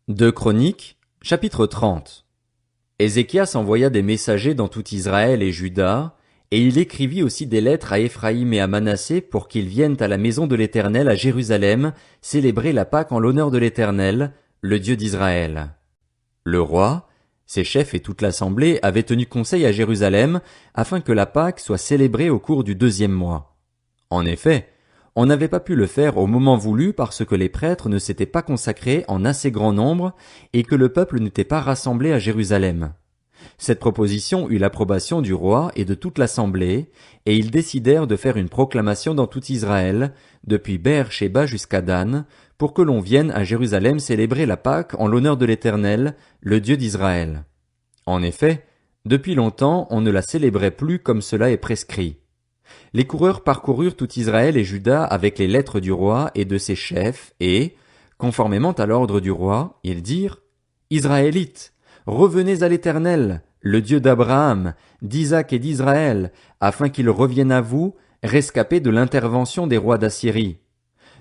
Deux Chroniques, chapitre 30. Ézéchias envoya des messagers dans tout Israël et Juda, et il écrivit aussi des lettres à Éphraïm et à Manassé pour qu'ils viennent à la maison de l'Éternel à Jérusalem célébrer la Pâque en l'honneur de l'Éternel, le Dieu d'Israël. Le roi, ses chefs et toute l'assemblée avaient tenu conseil à Jérusalem afin que la Pâque soit célébrée au cours du 2e mois. En effet, on n'avait pas pu le faire au moment voulu parce que les prêtres ne s'étaient pas consacrés en assez grand nombre et que le peuple n'était pas rassemblé à Jérusalem. Cette proposition eut l'approbation du roi et de toute l'assemblée, et ils décidèrent de faire une proclamation dans tout Israël, depuis Beër-Shéba jusqu'à Dan, pour que l'on vienne à Jérusalem célébrer la Pâque en l'honneur de l'Éternel, le Dieu d'Israël. En effet, depuis longtemps on ne la célébrait plus comme cela est prescrit. Les coureurs parcoururent tout Israël et Juda avec les lettres du roi et de ses chefs, et, conformément à l'ordre du roi, ils dirent: Israélites, revenez à l'Éternel, le Dieu d'Abraham, d'Isaac et d'Israël, afin qu'il revienne à vous, rescapés de l'intervention des rois d'Assyrie.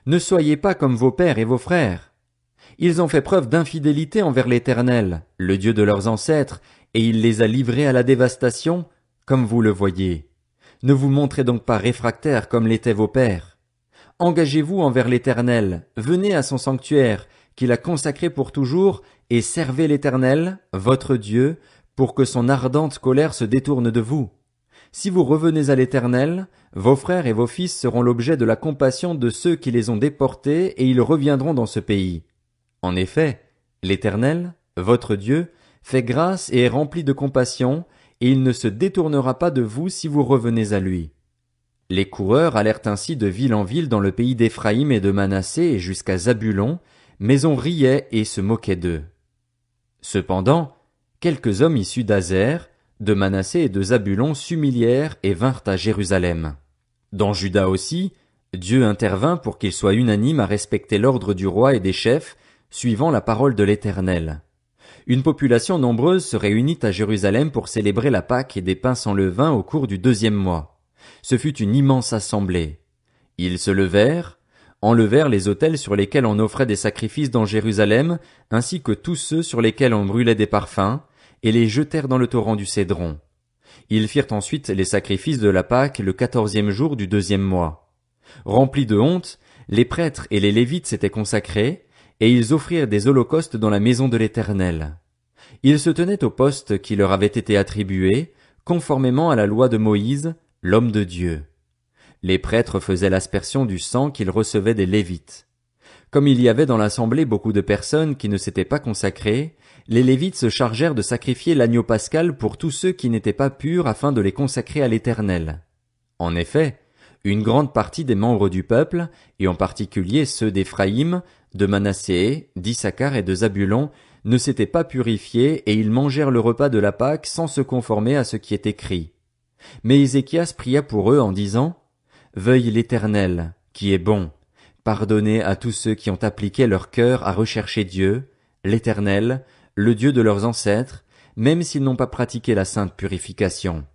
Ne soyez pas comme vos pères et vos frères. Ils ont fait preuve d'infidélité envers l'Éternel, le Dieu de leurs ancêtres, et il les a livrés à la dévastation, comme vous le voyez. Ne vous montrez donc pas réfractaires comme l'étaient vos pères. Engagez-vous envers l'Éternel, venez à son sanctuaire, qu'il a consacré pour toujours, et servez l'Éternel, votre Dieu, pour que son ardente colère se détourne de vous. Si vous revenez à l'Éternel, vos frères et vos fils seront l'objet de la compassion de ceux qui les ont déportés, et ils reviendront dans ce pays. En effet, l'Éternel, votre Dieu, fait grâce et est rempli de compassion, et il ne se détournera pas de vous si vous revenez à lui. Les coureurs allèrent ainsi de ville en ville dans le pays d'Éphraïm et de Manassé et jusqu'à Zabulon, mais on riait et se moquait d'eux. Cependant, quelques hommes issus d'Azer, de Manassé et de Zabulon s'humilièrent et vinrent à Jérusalem. Dans Juda aussi, Dieu intervint pour qu'il soit unanime à respecter l'ordre du roi et des chefs, suivant la parole de l'Éternel. Une population nombreuse se réunit à Jérusalem pour célébrer la Pâque et des pains sans levain au cours du 2e mois. Ce fut une immense assemblée. Ils se levèrent, enlevèrent les autels sur lesquels on offrait des sacrifices dans Jérusalem, ainsi que tous ceux sur lesquels on brûlait des parfums, et les jetèrent dans le torrent du Cédron. Ils firent ensuite les sacrifices de la Pâque le 14e jour du 2e mois. Remplis de honte, les prêtres et les Lévites s'étaient consacrés, et ils offrirent des holocaustes dans la maison de l'Éternel. Ils se tenaient au poste qui leur avait été attribué, conformément à la loi de Moïse, l'homme de Dieu. Les prêtres faisaient l'aspersion du sang qu'ils recevaient des Lévites. Comme il y avait dans l'assemblée beaucoup de personnes qui ne s'étaient pas consacrées, les Lévites se chargèrent de sacrifier l'agneau pascal pour tous ceux qui n'étaient pas purs afin de les consacrer à l'Éternel. En effet, une grande partie des membres du peuple, et en particulier ceux d'Éphraïm, de Manassé, d'Issachar et de Zabulon, ne s'étaient pas purifiés et ils mangèrent le repas de la Pâque sans se conformer à ce qui est écrit. Mais Ézéchias pria pour eux en disant: Veuille l'Éternel, qui est bon, pardonner à tous ceux qui ont appliqué leur cœur à rechercher Dieu, l'Éternel, le Dieu de leurs ancêtres, même s'ils n'ont pas pratiqué la sainte purification.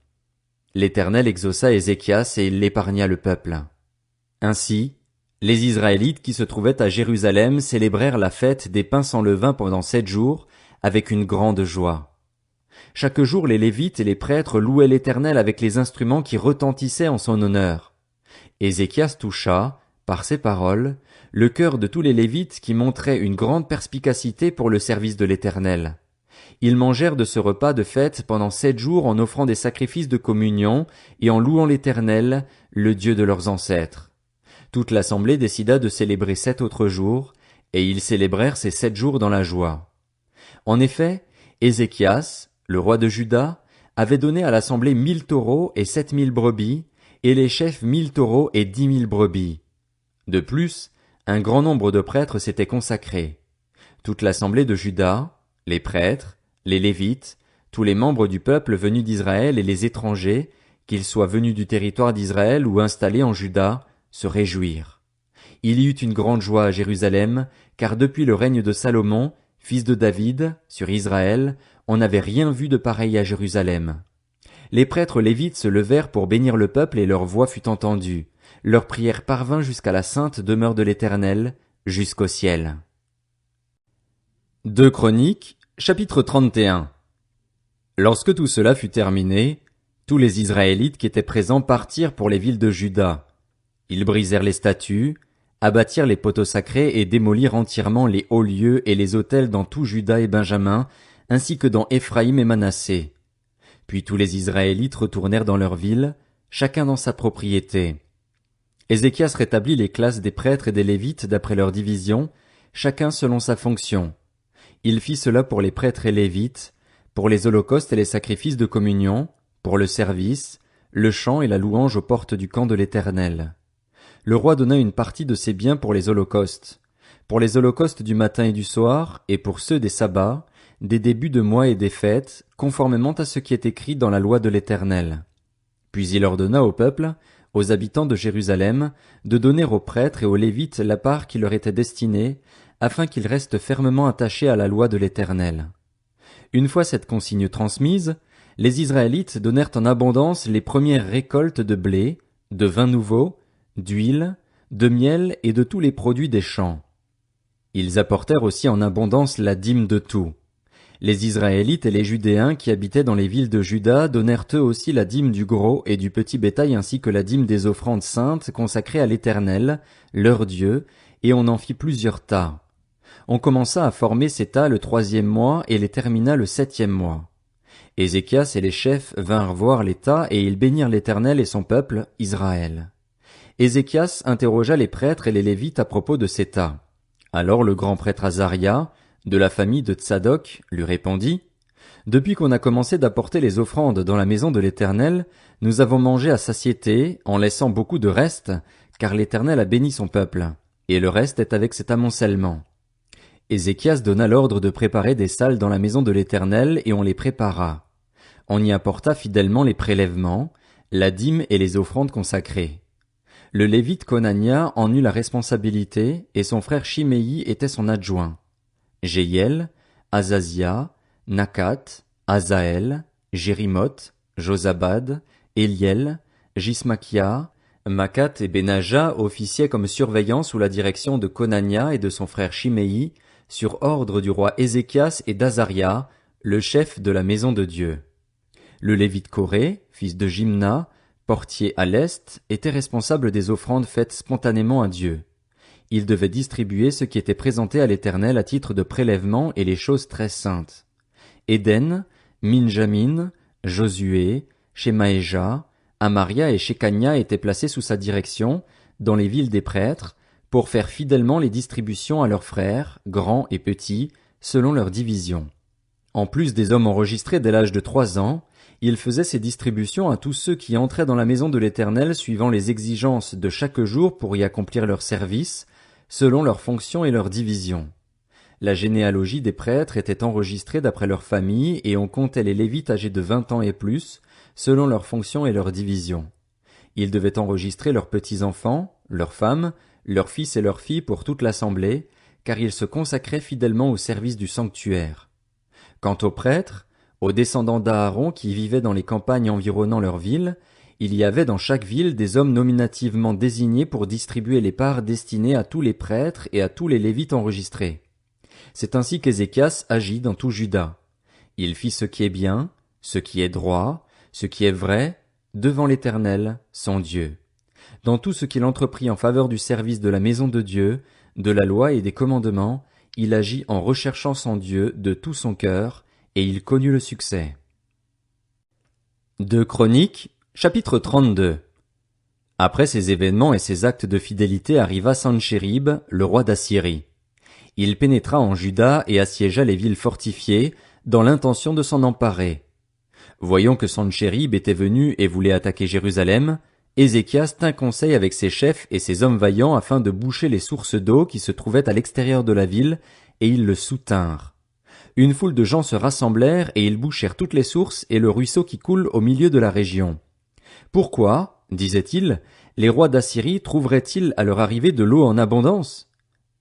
L'Éternel exauça Ézéchias et il l'épargna le peuple. Ainsi, les Israélites qui se trouvaient à Jérusalem célébrèrent la fête des pains sans levain pendant 7 jours, avec une grande joie. Chaque jour les Lévites et les prêtres louaient l'Éternel avec les instruments qui retentissaient en son honneur. Ézéchias toucha, par ses paroles, le cœur de tous les Lévites qui montraient une grande perspicacité pour le service de l'Éternel. Ils mangèrent de ce repas de fête pendant 7 jours en offrant des sacrifices de communion et en louant l'Éternel, le Dieu de leurs ancêtres. Toute l'assemblée décida de célébrer 7 autres jours, et ils célébrèrent ces 7 jours dans la joie. En effet, Ézéchias, le roi de Juda, avait donné à l'assemblée 1000 taureaux et 7000 brebis, et les chefs 1000 taureaux et 10 000 brebis. De plus, un grand nombre de prêtres s'étaient consacrés. Toute l'assemblée de Juda, les prêtres, les Lévites, tous les membres du peuple venus d'Israël et les étrangers, qu'ils soient venus du territoire d'Israël ou installés en Juda, se réjouirent. Il y eut une grande joie à Jérusalem, car depuis le règne de Salomon, fils de David, sur Israël, on n'avait rien vu de pareil à Jérusalem. Les prêtres lévites se levèrent pour bénir le peuple et leur voix fut entendue. Leur prière parvint jusqu'à la sainte demeure de l'Éternel, jusqu'au ciel. 2 Chroniques, chapitre 31. Lorsque tout cela fut terminé, tous les Israélites qui étaient présents partirent pour les villes de Juda. Ils brisèrent les statues, abattirent les poteaux sacrés et démolirent entièrement les hauts lieux et les autels dans tout Juda et Benjamin, ainsi que dans Éphraïm et Manassé. Puis tous les Israélites retournèrent dans leurs villes, chacun dans sa propriété. Ézéchias rétablit les classes des prêtres et des Lévites d'après leur division, chacun selon sa fonction. Il fit cela pour les prêtres et Lévites, pour les holocaustes et les sacrifices de communion, pour le service, le chant et la louange aux portes du camp de l'Éternel. Le roi donna une partie de ses biens pour les holocaustes du matin et du soir, et pour ceux des sabbats, des débuts de mois et des fêtes, conformément à ce qui est écrit dans la loi de l'Éternel. Puis il ordonna au peuple, aux habitants de Jérusalem, de donner aux prêtres et aux Lévites la part qui leur était destinée, afin qu'ils restent fermement attachés à la loi de l'Éternel. Une fois cette consigne transmise, les Israélites donnèrent en abondance les premières récoltes de blé, de vin nouveau, d'huile, de miel et de tous les produits des champs. Ils apportèrent aussi en abondance la dîme de tout. Les Israélites et les Judéens qui habitaient dans les villes de Juda donnèrent eux aussi la dîme du gros et du petit bétail ainsi que la dîme des offrandes saintes consacrées à l'Éternel, leur Dieu, et on en fit plusieurs tas. On commença à former ces tas le 3e mois et les termina le 7e mois. Ézéchias et les chefs vinrent voir les tas et ils bénirent l'Éternel et son peuple, Israël. Ézéchias interrogea les prêtres et les Lévites à propos de ces tas. Alors le grand prêtre Azaria, de la famille de Tsadok, lui répondit: « Depuis qu'on a commencé d'apporter les offrandes dans la maison de l'Éternel, nous avons mangé à satiété, en laissant beaucoup de reste, car l'Éternel a béni son peuple, et le reste est avec cet amoncellement. » Ézéchias donna l'ordre de préparer des salles dans la maison de l'Éternel, et on les prépara. On y apporta fidèlement les prélèvements, la dîme et les offrandes consacrées. Le Lévite Conania en eut la responsabilité, et son frère Chiméi était son adjoint. Jéhiel, Azazia, Nakat, Azaël, Jérimoth, Josabad, Éliel, Jismakia, Makat et Benaja officiaient comme surveillants sous la direction de Conania et de son frère Chiméi, sur ordre du roi Ézéchias et d'Azaria, le chef de la maison de Dieu. Le Lévite Coré, fils de Jimna, portier à l'est, était responsable des offrandes faites spontanément à Dieu. Il devait distribuer ce qui était présenté à l'Éternel à titre de prélèvement et les choses très saintes. Éden, Minjamin, Josué, Shemaéja, Amaria et Shekania étaient placés sous sa direction, dans les villes des prêtres, pour faire fidèlement les distributions à leurs frères, grands et petits, selon leur division. En plus des hommes enregistrés dès l'âge de 3 ans, il faisait ces distributions à tous ceux qui entraient dans la maison de l'Éternel suivant les exigences de chaque jour pour y accomplir leur service, selon leurs fonctions et leurs divisions. La généalogie des prêtres était enregistrée d'après leurs familles et on comptait les Lévites âgés de 20 ans et plus, selon leurs fonctions et leurs divisions. Ils devaient enregistrer leurs petits-enfants, leurs femmes, leurs fils et leurs filles pour toute l'assemblée, car ils se consacraient fidèlement au service du sanctuaire. Quant aux prêtres, aux descendants d'Aaron qui vivaient dans les campagnes environnant leur ville, il y avait dans chaque ville des hommes nominativement désignés pour distribuer les parts destinées à tous les prêtres et à tous les Lévites enregistrés. C'est ainsi qu'Ézéchias agit dans tout Juda. Il fit ce qui est bien, ce qui est droit, ce qui est vrai, devant l'Éternel, son Dieu. Dans tout ce qu'il entreprit en faveur du service de la maison de Dieu, de la loi et des commandements, il agit en recherchant son Dieu de tout son cœur, et il connut le succès. 2 Chroniques, chapitre 32. Après ces événements et ces actes de fidélité arriva Sanchérib, le roi d'Assyrie. Il pénétra en Juda et assiégea les villes fortifiées, dans l'intention de s'en emparer. Voyant que Sanchérib était venu et voulait attaquer Jérusalem, Ézéchias tint conseil avec ses chefs et ses hommes vaillants afin de boucher les sources d'eau qui se trouvaient à l'extérieur de la ville, et ils le soutinrent. Une foule de gens se rassemblèrent et ils bouchèrent toutes les sources et le ruisseau qui coule au milieu de la région. Pourquoi, disaient-ils, les rois d'Assyrie trouveraient-ils à leur arrivée de l'eau en abondance?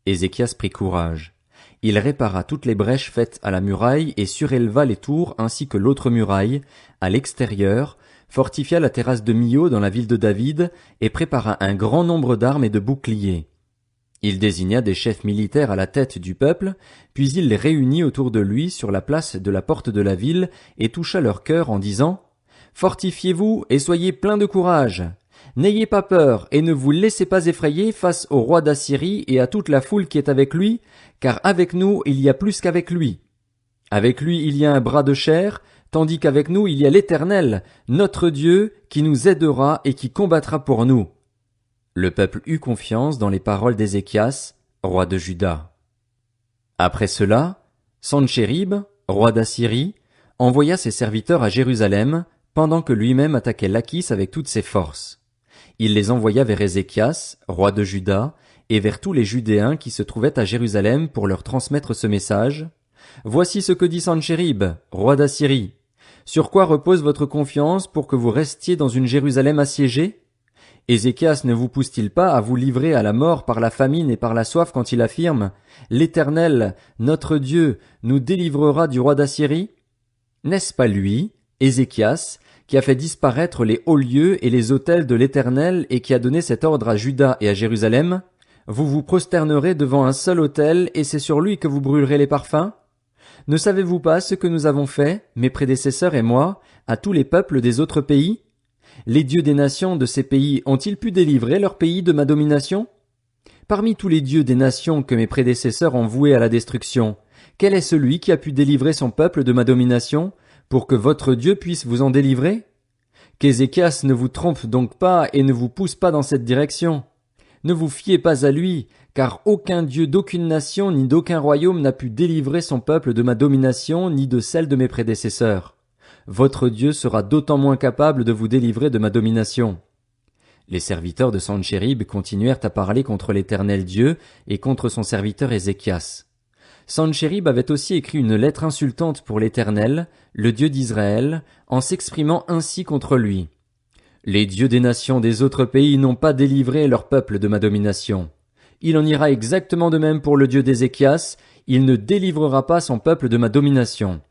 Ézéchias prit courage. Il répara toutes les brèches faites à la muraille et suréleva les tours ainsi que l'autre muraille, à l'extérieur, fortifia la terrasse de Mio dans la ville de David et prépara un grand nombre d'armes et de boucliers. Il désigna des chefs militaires à la tête du peuple, puis il les réunit autour de lui sur la place de la porte de la ville et toucha leur cœur en disant: Fortifiez-vous et soyez pleins de courage. N'ayez pas peur et ne vous laissez pas effrayer face au roi d'Assyrie et à toute la foule qui est avec lui, car avec nous il y a plus qu'avec lui. Avec lui il y a un bras de chair, tandis qu'avec nous il y a l'Éternel, notre Dieu, qui nous aidera et qui combattra pour nous. Le peuple eut confiance dans les paroles d'Ézéchias, roi de Juda. Après cela, Sanchérib, roi d'Assyrie, envoya ses serviteurs à Jérusalem, pendant que lui-même attaquait Lachis avec toutes ses forces. Il les envoya vers Ézéchias, roi de Juda, et vers tous les Judéens qui se trouvaient à Jérusalem pour leur transmettre ce message. Voici ce que dit Sanchérib, roi d'Assyrie. Sur quoi repose votre confiance pour que vous restiez dans une Jérusalem assiégée? Ézéchias ne vous pousse-t-il pas à vous livrer à la mort par la famine et par la soif quand il affirme: L'Éternel, notre Dieu, nous délivrera du roi d'Assyrie? N'est-ce pas lui, Ézéchias, qui a fait disparaître les hauts lieux et les autels de l'Éternel et qui a donné cet ordre à Juda et à Jérusalem? Vous vous prosternerez devant un seul autel et c'est sur lui que vous brûlerez les parfums? Ne savez-vous pas ce que nous avons fait, mes prédécesseurs et moi, à tous les peuples des autres pays? Les dieux des nations de ces pays ont-ils pu délivrer leur pays de ma domination? Parmi tous les dieux des nations que mes prédécesseurs ont voués à la destruction, quel est celui qui a pu délivrer son peuple de ma domination, pour que votre Dieu puisse vous en délivrer? Qu'Ézéchias ne vous trompe donc pas et ne vous pousse pas dans cette direction. Ne vous fiez pas à lui, car aucun dieu d'aucune nation ni d'aucun royaume n'a pu délivrer son peuple de ma domination ni de celle de mes prédécesseurs. Votre Dieu sera d'autant moins capable de vous délivrer de ma domination. Les serviteurs de Sanchérib continuèrent à parler contre l'Éternel Dieu et contre son serviteur Ézéchias. Sanchérib avait aussi écrit une lettre insultante pour l'Éternel, le Dieu d'Israël, en s'exprimant ainsi contre lui. Les dieux des nations des autres pays n'ont pas délivré leur peuple de ma domination. Il en ira exactement de même pour le Dieu d'Ézéchias, il ne délivrera pas son peuple de ma domination.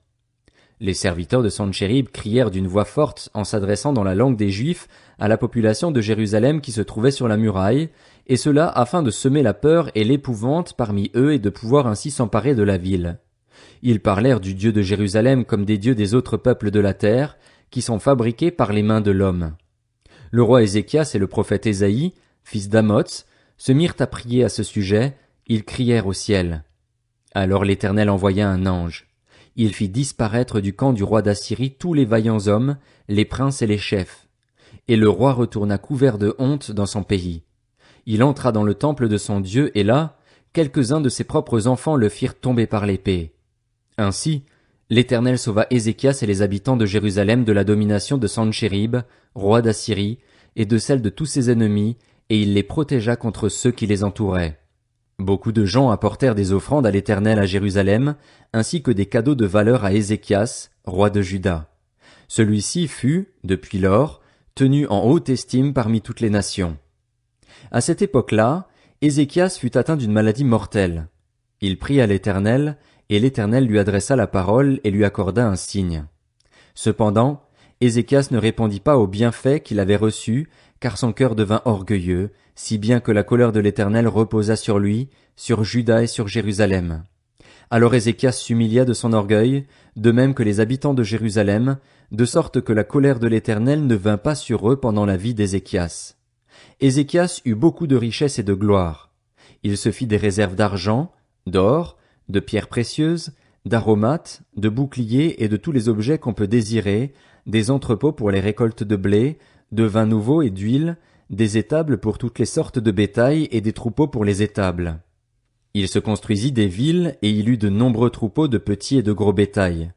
Les serviteurs de Sanchérib crièrent d'une voix forte en s'adressant dans la langue des Juifs à la population de Jérusalem qui se trouvait sur la muraille, et cela afin de semer la peur et l'épouvante parmi eux et de pouvoir ainsi s'emparer de la ville. Ils parlèrent du Dieu de Jérusalem comme des dieux des autres peuples de la terre, qui sont fabriqués par les mains de l'homme. Le roi Ézéchias et le prophète Ésaïe, fils d'Amoz, se mirent à prier à ce sujet, ils crièrent au ciel. Alors l'Éternel envoya un ange. Il fit disparaître du camp du roi d'Assyrie tous les vaillants hommes, les princes et les chefs. Et le roi retourna couvert de honte dans son pays. Il entra dans le temple de son Dieu, et là, quelques-uns de ses propres enfants le firent tomber par l'épée. Ainsi, l'Éternel sauva Ézéchias et les habitants de Jérusalem de la domination de Sanchérib, roi d'Assyrie, et de celle de tous ses ennemis, et il les protégea contre ceux qui les entouraient. Beaucoup de gens apportèrent des offrandes à l'Éternel à Jérusalem, ainsi que des cadeaux de valeur à Ézéchias, roi de Juda. Celui-ci fut, depuis lors, tenu en haute estime parmi toutes les nations. À cette époque-là, Ézéchias fut atteint d'une maladie mortelle. Il pria l'Éternel, et l'Éternel lui adressa la parole et lui accorda un signe. Cependant, Ézéchias ne répondit pas aux bienfaits qu'il avait reçus, car son cœur devint orgueilleux, si bien que la colère de l'Éternel reposa sur lui, sur Juda et sur Jérusalem. Alors Ézéchias s'humilia de son orgueil, de même que les habitants de Jérusalem, de sorte que la colère de l'Éternel ne vint pas sur eux pendant la vie d'Ézéchias. Ézéchias eut beaucoup de richesses et de gloire. Il se fit des réserves d'argent, d'or, de pierres précieuses, d'aromates, de boucliers et de tous les objets qu'on peut désirer, des entrepôts pour les récoltes de blé, de vin nouveau et d'huile, des étables pour toutes les sortes de bétail et des troupeaux pour les étables. Il se construisit des villes et il eut de nombreux troupeaux de petits et de gros bétail.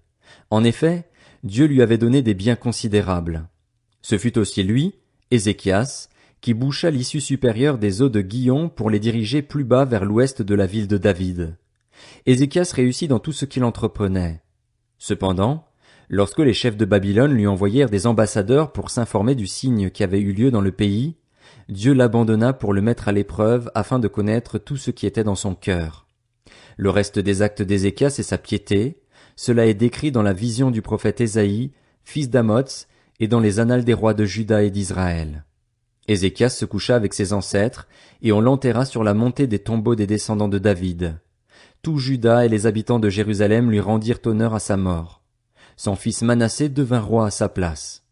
En effet, Dieu lui avait donné des biens considérables. Ce fut aussi lui, Ézéchias, qui boucha l'issue supérieure des eaux de Gihon pour les diriger plus bas vers l'ouest de la ville de David. Ézéchias réussit dans tout ce qu'il entreprenait. Cependant, lorsque les chefs de Babylone lui envoyèrent des ambassadeurs pour s'informer du signe qui avait eu lieu dans le pays, Dieu l'abandonna pour le mettre à l'épreuve afin de connaître tout ce qui était dans son cœur. Le reste des actes d'Ézéchias et sa piété, cela est décrit dans la vision du prophète Ésaïe, fils d'Amoz, et dans les annales des rois de Juda et d'Israël. Ézéchias se coucha avec ses ancêtres, et on l'enterra sur la montée des tombeaux des descendants de David. Tout Juda et les habitants de Jérusalem lui rendirent honneur à sa mort. Son fils Manassé devint roi à sa place.